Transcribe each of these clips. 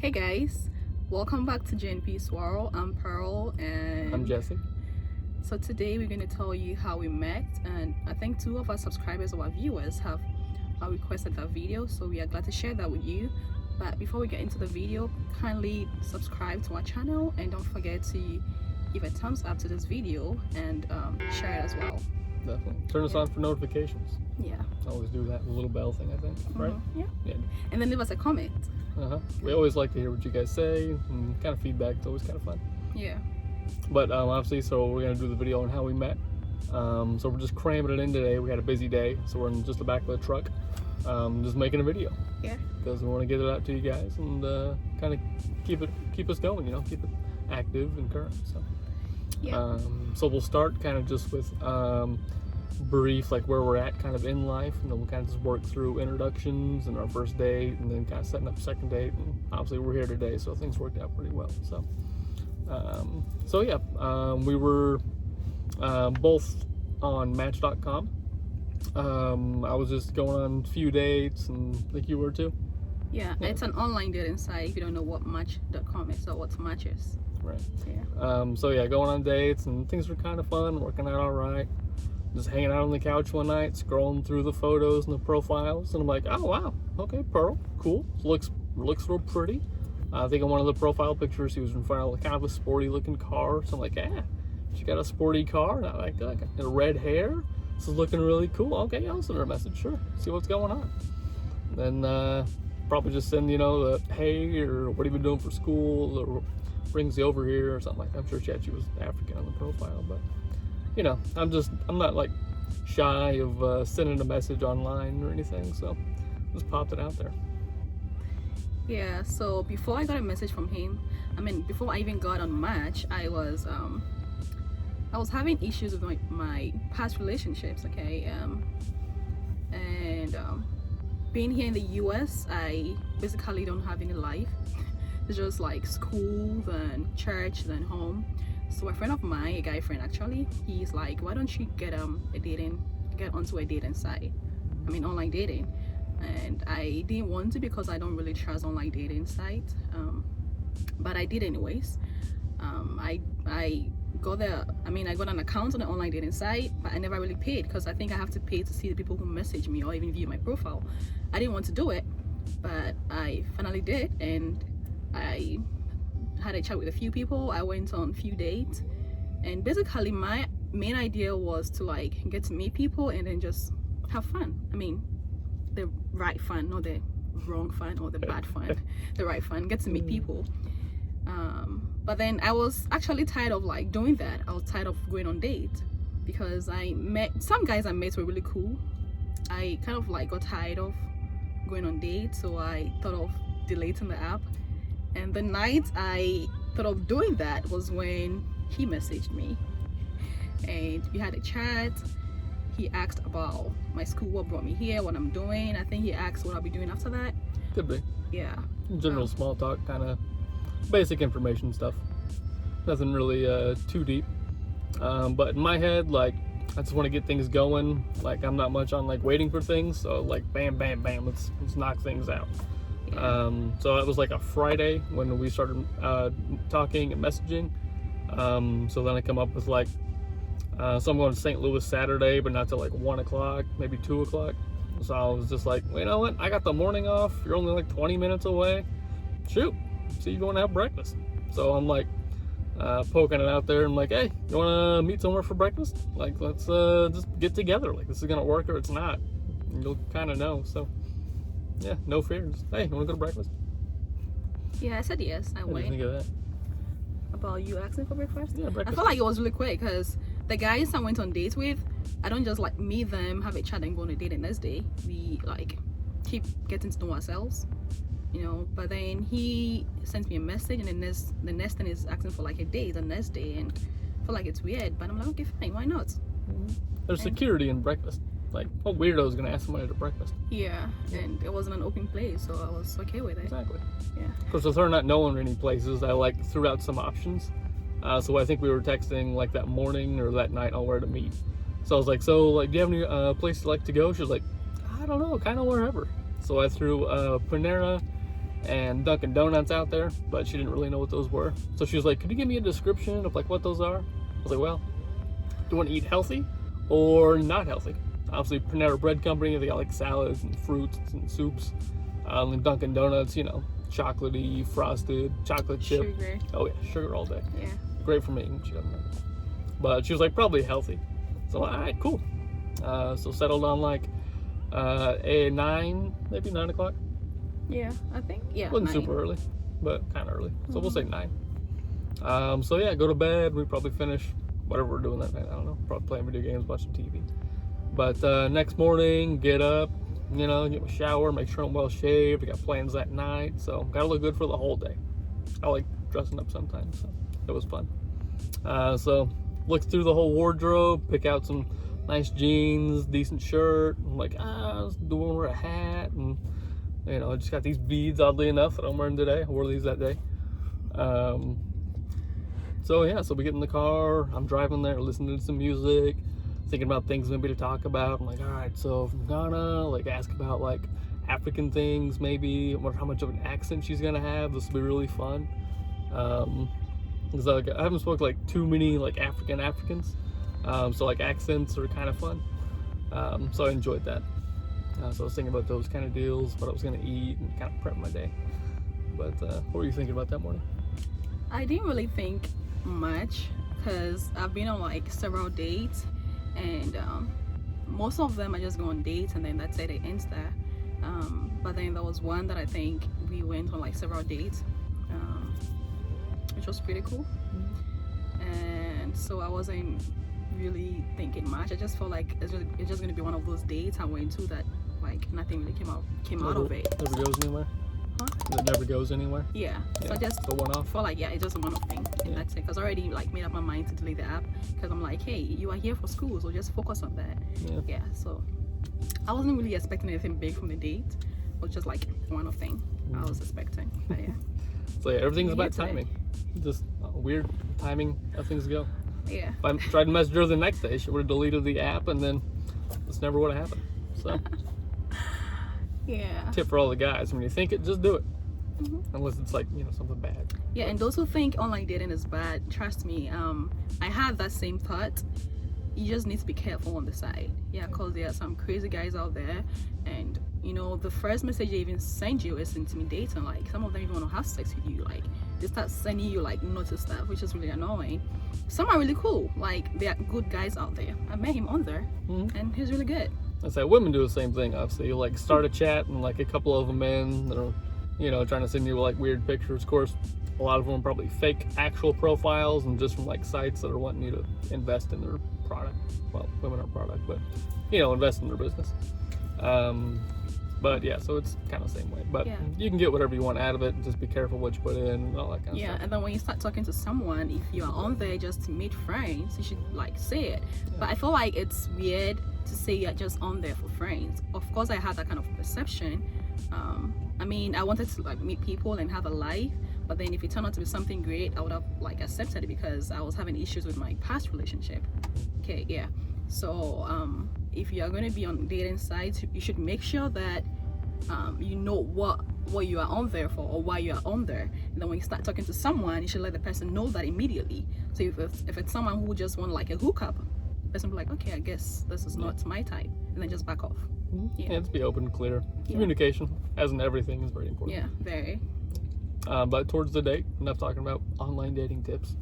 Hey guys, welcome back to JnPSwirl. I'm Pearl and I'm Jesse. So today we're going to tell you how we met, and I think two of our subscribers or our viewers have requested that video, so we are glad to share that with you. But before we get into the video, kindly subscribe to our channel and don't forget to give a thumbs up to this video and share it as well. Definitely. Turn us on for notifications. Yeah. Always do that, the little bell thing, I think, right? Yeah. And then leave us a comment. We always like to hear what you guys say, and kind of feedback. It's always kind of fun. Yeah. But obviously, so we're going to do the video on how we met. So we're just cramming it in today. We had a busy day, so we're in just the back of the truck, just making a video. Yeah. Because we want to get it out to you guys and kind of keep us going, keep it active and current. So. Yeah. So we'll start kind of just with brief, like where we're at kind of in life, and then we'll kind of just work through introductions and our first date, and then kind of setting up second date. And obviously we're here today, so things worked out pretty well. We were both on Match.com. I was just going on a few dates, and I think you were too. Yeah, it's an online dating site if you don't know what Match.com is or what Match is. Right. Yeah. Going on dates, and things were kind of fun, working out all right. Just hanging out on the couch one night, scrolling through the photos and the profiles, and I'm like, oh wow, okay, Pearl, cool, looks real pretty. I think on one of the profile pictures, he was in front of kind of a sporty looking car, so I'm like, yeah, she got a sporty car, and I like that, got red hair, this is looking really cool. Okay, I'll send her a message, sure, see what's going on. And then probably just send, the hey, or what have you been doing for school, or brings you over here, or something like that. I'm sure she was African on the profile, but I'm not like shy of sending a message online or anything, so just popped it out there. Yeah, so before I got a message from him, before I even got on Match, I was having issues with my past relationships, okay? Being here in the US, I basically don't have any life. It's just like school, then church, then home. So a friend of mine, a guy friend actually, he's like, why don't you get onto a dating site? Online dating. And I didn't want to because I don't really trust online dating sites. But I did anyways. I got an account on the online dating site, but I never really paid because I think I have to pay to see the people who message me or even view my profile. I didn't want to do it, but I finally did, and I had a chat with a few people. I went on a few dates, and basically my main idea was to like get to meet people and then just have fun. The right fun, not the wrong fun or the bad fun. The right fun, get to meet people. But then I was actually tired of like doing that. I was tired of going on dates because I met some guys I met were really cool. I kind of like got tired of going on dates, so I thought of deleting the app. And the night I thought of doing that was when he messaged me, and we had a chat. He asked about my school, what brought me here, what I'm doing. I think he asked what I'll be doing after that. Could be. Yeah. General small talk, kind of basic information stuff. Nothing really too deep. But in my head, like, I just want to get things going. Like, I'm not much on like waiting for things, so like bam, bam, bam, let's knock things out. So it was like a Friday when we started talking and messaging. So then I come up with like, so I'm going to St. Louis Saturday, but not till like 1 o'clock, maybe 2 o'clock. So I was just like, well, you know what? I got the morning off. You're only like 20 minutes away. Shoot, see you going to have breakfast. So I'm like poking it out there. I'm like, hey, you want to meet somewhere for breakfast? Like, let's just get together. Like, this is going to work or it's not. And you'll kind of know. So yeah, no fears. Hey, you want to go to breakfast? Yeah, I said yes. I went. What do you think of that? About you asking for breakfast? Yeah, breakfast. I felt like it was really quick because the guys I went on dates with, I don't just like meet them, have a chat, and go on a date the next day. We like keep getting to know ourselves, But then he sent me a message, and the next thing is asking for like a date the next day, and I feel like it's weird. But I'm like, okay, fine, why not? There's security in breakfast. Like, what weirdo is gonna ask somebody to breakfast? Yeah, and it wasn't an open place, so I was okay with it. Exactly. Yeah. Of course, with her not knowing any places, I like threw out some options. So I think we were texting like that morning or that night on where to meet. So I was like, do you have any place you like to go? She was like, I don't know, kind of wherever. So I threw Panera and Dunkin' Donuts out there, but she didn't really know what those were. So she was like, could you give me a description of like what those are? I was like, well, do you want to eat healthy or not healthy? Obviously, Panera Bread Company, they got like salads and fruits and soups. And Dunkin' Donuts, you know, chocolatey, frosted, chocolate chip. Sugar. Oh yeah, sugar all day. Yeah. Great for me. She doesn't know. But she was like, probably healthy. So all right, cool. So settled on like a 9, maybe 9 o'clock. Yeah, I think. Yeah. Wasn't 9. super early, but kind of early. So we'll say 9. So yeah, go to bed. We probably finish whatever we're doing that night. I don't know. Probably playing video games, watching TV. But next morning, get up, you know, get a shower, make sure I'm well shaved. I got plans that night, so gotta look good for the whole day. I like dressing up sometimes, so it was fun. So look through the whole wardrobe, pick out some nice jeans, decent shirt. I'm like, do I wear a hat? And you know, I just got these beads, oddly enough, that I'm wearing today. I wore these that day. So yeah, so we get in the car. I'm driving there, listening to some music, thinking about things maybe to talk about. I'm like, all right, so if I'm gonna like ask about like African things, maybe, I wonder how much of an accent she's gonna have. This will be really fun. Because like, I haven't spoken like too many like Africans, so like accents are kind of fun. So I enjoyed that. So I was thinking about those kind of deals, what I was gonna eat, and kind of prep my day. But what were you thinking about that morning? I didn't really think much because I've been on like several dates, and most of them I just go on dates and then that's it, it ends there. But then there was one that I think we went on like several dates, which was pretty cool. And so I wasn't really thinking much. I just felt like it's just gonna be one of those dates I went to that like nothing really came out of it. Never goes anywhere. Huh? It never goes anywhere. Yeah. So I just the one off. felt like it's just a one-off thing. And that's it. Because I already like made up my mind to delete the app because I'm like, hey, you are here for school, so just focus on that. Yeah. So I wasn't really expecting anything big from the date. It was just like a one-off thing I was expecting. But yeah. So yeah, everything's We're about here today. timing. Just weird timing how things go. Yeah. If I tried to message her the next day, she would have deleted the app, and then this never would have happened. So Yeah. tip for all the guys: when you think it, just do it. Unless it's like, you know, something bad. Yeah, and those who think online dating is bad, trust me, I had that same thought. You just need to be careful on the side. Yeah, because there are some crazy guys out there, and you know, the first message they even send you is intimidating. Like, some of them even want to have sex with you. Like, they start sending you like naughty stuff, which is really annoying. Some are really cool. Like, there are good guys out there. I met him on there, and he's really good. I say women do the same thing. Obviously, you like start a chat, and like a couple of them men that are, you know, trying to send you like weird pictures. Of course, a lot of them are probably fake actual profiles and just from like sites that are wanting you to invest in their product. Well, women are product, but you know, invest in their business. But yeah, so it's kind of the same way. But you can get whatever you want out of it. Just be careful what you put in and all that kind of stuff. Yeah, and then when you start talking to someone, if you are on there just to meet friends, you should like say it. But I feel like it's weird to say you're just on there for friends. Of course, I had that kind of perception. I mean, I wanted to like meet people and have a life, but then if it turned out to be something great, I would have like accepted it because I was having issues with my past relationship. Okay, yeah. So if you are going to be on dating sites, you should make sure that you know what you are on there for or why you are on there. And then when you start talking to someone, you should let the person know that immediately. So if it's someone who just want like a hookup, the person will be like, okay, I guess this is not my type, and then just back off. Yeah, just be open and clear. Communication, as in everything, is very important. Yeah, very. But towards the date, enough talking about online dating tips.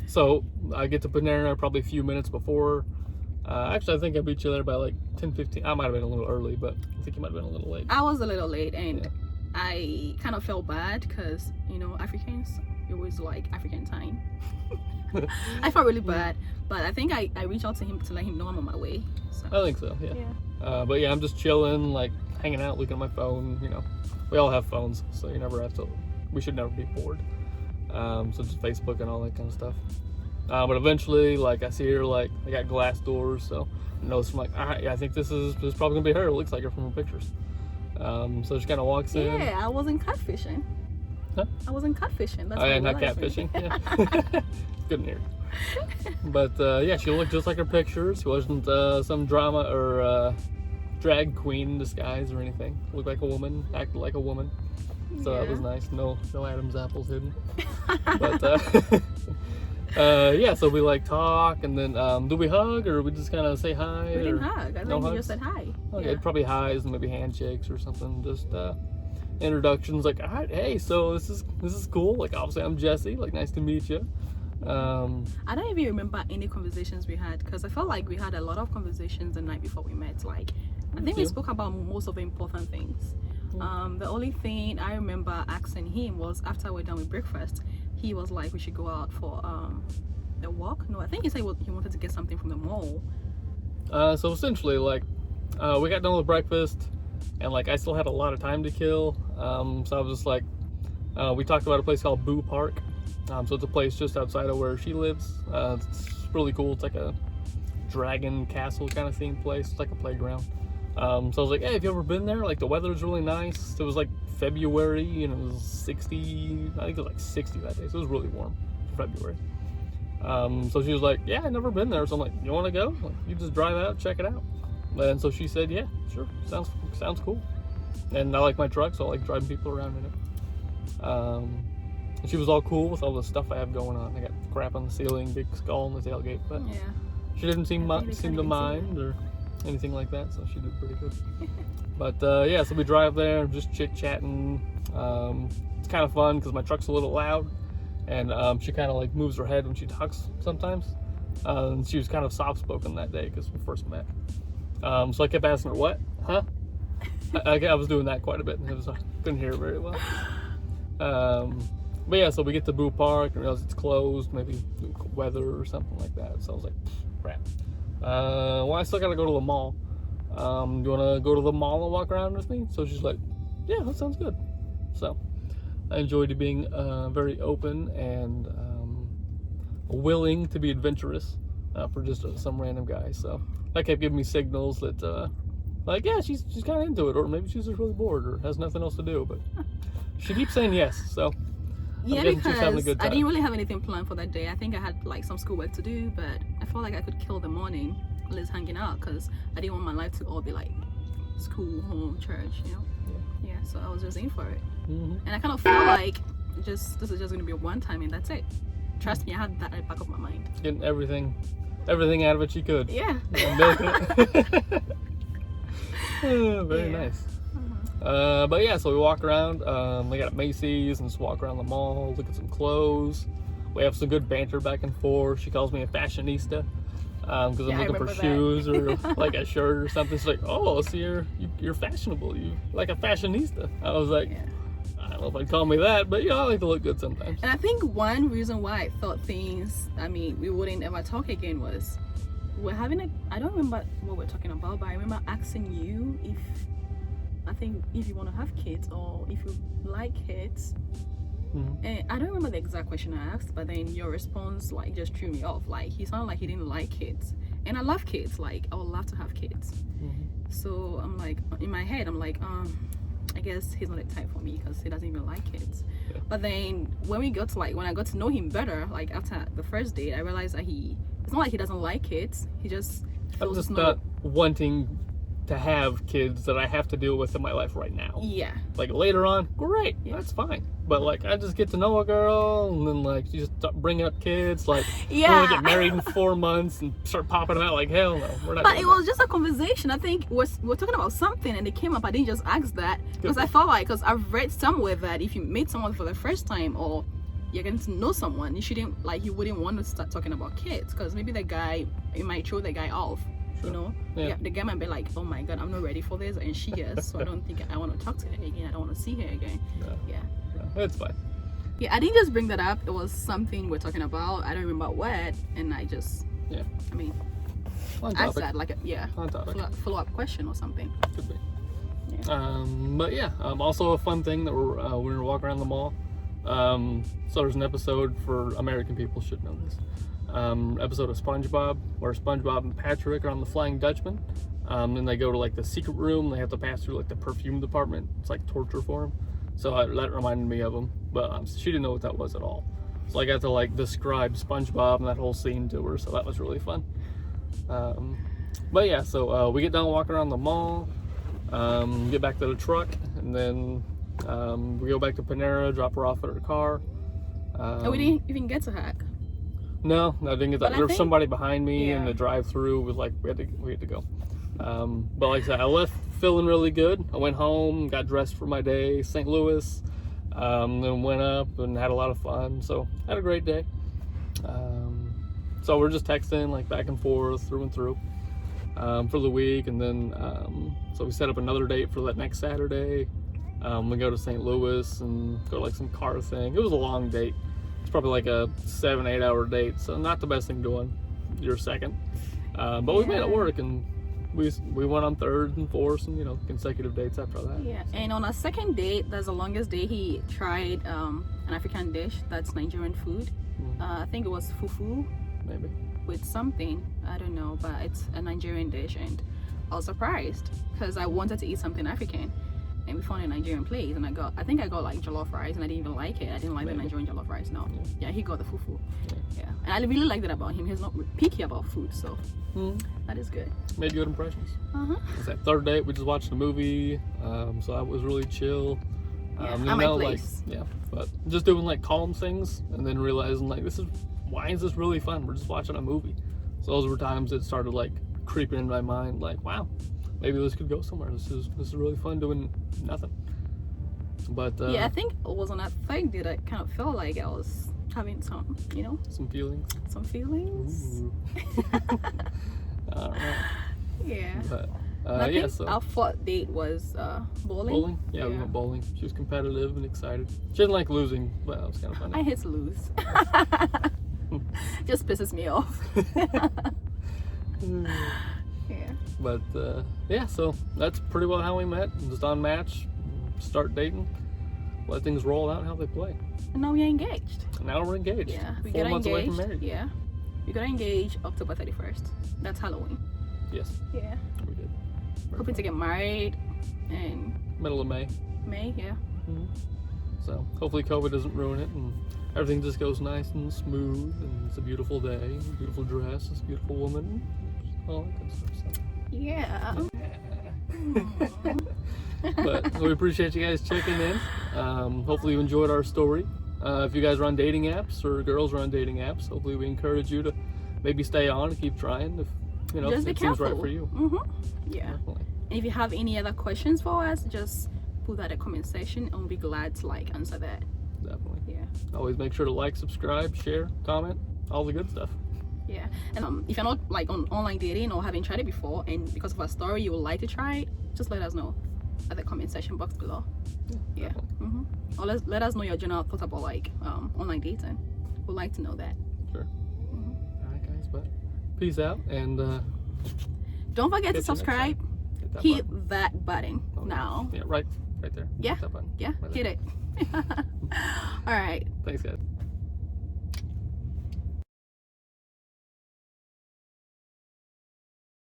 So I get to Panera probably a few minutes before. Actually, I think I beat you there by like 10-15. I might have been a little early, but I think you might have been a little late. I was a little late, and I kind of felt bad because, you know, Africans, it was like African time. I felt really bad, but I think I reached out to him to let him know I'm on my way. So. I think so, yeah. But yeah, I'm just chilling, like hanging out, looking at my phone. You know, we all have phones, so you never have to. We should never be bored. So just Facebook and all that kind of stuff. But eventually, like I see her, like I got glass doors, so I notice I'm like, all right, yeah, I think this is probably gonna be her. It looks like her from her pictures. So she kind of walks in. Yeah, I wasn't catfishing. Huh? I wasn't catfishing. That's not catfishing. Yeah. Good near. But yeah, she looked just like her pictures. She wasn't some drama or drag queen in disguise or anything. Looked like a woman, acted like a woman. So that was nice. No Adam's apples hidden. But yeah, so we like talk, and then do we hug or we just kind of say hi? We didn't hug. I think we just said hi. Okay, probably highs and maybe handshakes or something. Just introductions, like, all right, hey, so this is cool. Like, obviously I'm Jesse. Like, nice to meet you. I don't even remember any conversations we had, because I felt like we had a lot of conversations the night before we met. Like, I think we spoke about most of the important things. The only thing I remember asking him was after we're done with breakfast, he was like, we should go out for a walk. No, I think he said he wanted to get something from the mall. So essentially, like, we got done with breakfast, and like I still had a lot of time to kill. So I was just like, we talked about a place called Boo Park. So it's a place just outside of where she lives. It's really cool. It's like a dragon castle kind of themed place. It's like a playground. So I was like, hey, have you ever been there? Like, the weather's really nice. It was like February, and it was 60, I think it was like 60 that day. So it was really warm for February. So she was like, yeah, I've never been there. So I'm like, you want to go? Like, you just drive out, check it out. And so she said, yeah, sure, sounds cool. And I like my truck, so I like driving people around in it. She was all cool with all the stuff I have going on. I got crap on the ceiling, big skull on the tailgate, but she didn't seem to mind or anything like that, so she did pretty good. But yeah, so we drive there, just chit-chatting. It's kind of fun because my truck's a little loud, and she kind of like moves her head when she talks sometimes. And she was kind of soft-spoken that day because we first met. So I kept asking her, what? Huh? I was doing that quite a bit, and I couldn't hear it very well. But yeah, so we get to Boo Park and realize it's closed, maybe weather or something like that. So I was like, crap. Well, I still gotta go to the mall. Do you wanna go to the mall and walk around with me? So she's like, yeah, that sounds good. So I enjoyed being very open and willing to be adventurous for just some random guy. So that kept giving me signals that, like, yeah, she's kind of into it, or maybe she's just really bored or has nothing else to do. But she keeps saying yes, so. Yeah, because I didn't really have anything planned for that day. I think I had like some schoolwork to do, but I felt like I could kill the morning just hanging out because I didn't want my life to all be like school, home, church, you know? Yeah, so I was just in for it. And I kind of feel like this is just going to be a one time and that's it. Trust me, I had that at the back of my mind. Getting everything out of it she could. Yeah. Very nice. But yeah, so we walk around. We got Macy's and just walk around the mall, look at some clothes. We have some good banter back and forth. She calls me a fashionista because I'm looking for shoes or like a shirt or something. She's like, oh, so you're fashionable. You like a fashionista. I was like, I don't know if I'd call me that, but I like to look good sometimes. And I think one reason why I thought we wouldn't ever talk again was we're having I don't remember what we're talking about, but I remember asking you if you want to have kids or if you like kids. And I don't remember the exact question I asked, but then your response like just threw me off. Like, he sounded like he didn't like kids, and I love kids. Like, I would love to have kids. So I'm like, in my head I'm like, I guess he's not the type for me because he doesn't even like kids. But then when I got to know him better, like after the first date, I realized that it's not like he doesn't like kids. He just feels I'm just not wanting to have kids that I have to deal with in my life right now. Yeah. Like later on, great, that's fine. But like, I just get to know a girl, and then like she just start bringing up kids. Like, we're gonna get married in 4 months and start popping them out. Like, hell no, we're not. But it was just a conversation. I think we're talking about something, and it came up. I didn't just ask that because I felt like, because I've read somewhere that if you meet someone for the first time or you're getting to know someone, you wouldn't want to start talking about kids because maybe it might throw the guy off. You know, the guy might be like, oh my god, I'm not ready for this, and she is, so I don't think I want to talk to her again. I don't want to see her again. Yeah, it's fine. Yeah, I didn't just bring that up. It was something we're talking about. I don't remember what, and I just asked that like follow-up question or something. Could be. But yeah, also a fun thing that when we were walking around the mall. So there's an episode for American people should know this. Episode of SpongeBob where SpongeBob and Patrick are on the Flying Dutchman. And they go to like the secret room. They have to pass through like the perfume department. It's like torture for them. So that reminded me of them. But she didn't know what that was at all. So I got to like describe SpongeBob and that whole scene to her. So that was really fun. But yeah, so we get done walking around the mall, get back to the truck, and then we go back to Panera, drop her off at her car. We didn't even get to hack. No, I didn't get that. But There was somebody behind me in yeah. the drive-through. Was like we had to go. But like I said, I left feeling really good. I went home, got dressed for my day, St. Louis, then went up and had a lot of fun. So had a great day. So we're just texting like back and forth, through and through, for the week, and then so we set up another date for that next Saturday. We go to St. Louis and go to like some car thing. It was a long date. It's probably like a 7-8 hour date, so not the best thing doing your second. But we made it work, and we went on third and fourth and consecutive dates after that. Yeah, and on our second date, that's the longest day. He tried an African dish that's Nigerian food. I think it was fufu, maybe, with something, I don't know, but it's a Nigerian dish, and I was surprised because I wanted to eat something African, and we found a Nigerian place, and I think I got like jollof rice, and I didn't even like it. I didn't like the Nigerian jollof rice. No, yeah, he got the fufu. Yeah, and I really like that about him. He's not picky about food, so that is good. Made good impressions. It's that third date. We just watched a movie, so that was really chill. At my place. But just doing like calm things, and then realizing like why is this really fun? We're just watching a movie. So those were times that started like creeping in my mind, like, wow, maybe this could go somewhere. This is really fun doing nothing. But yeah, I think it was on that third date I kind of felt like I was having some feelings. Some feelings. Yeah. But I think so our fourth date was bowling. Bowling? Yeah, we went bowling. She was competitive and excited. She didn't like losing, but that was kind of fun. I hate to lose. Just pisses me off. Yeah. But yeah, so that's pretty well how we met. Just on Match, start dating, let things roll out how they play. And now we're engaged. And now we're engaged. Yeah, we 4 got months engaged. away from marriage. Yeah, we got engaged October 31st. That's Halloween. Yes. Yeah. We did. Hoping to get married in middle of May. May, yeah. So hopefully COVID doesn't ruin it, and everything just goes nice and smooth, and it's a beautiful day, beautiful dress, it's a beautiful woman, all that good stuff. So. Yeah. But we appreciate you guys checking in. Hopefully you enjoyed our story. If you guys are on dating apps or girls are on dating apps, hopefully we encourage you to maybe stay on and keep trying if just it seems right for you. Yeah. Definitely. And if you have any other questions for us, just put that in the comment section, and we'll be glad to answer that. Definitely. Yeah. Always make sure to like, subscribe, share, comment, all the good stuff. Yeah. And if you're not on online dating or haven't tried it before, and because of our story you would like to try it, just let us know at the comment section box below. Yeah. Or let us know your general thoughts about online dating. We'd like to know that. Sure. Alright guys, but peace out, and don't forget to subscribe. Hit button. that button now. Yeah, right there. Yeah. Hit that button. Yeah, right hit it. All right. Thanks guys.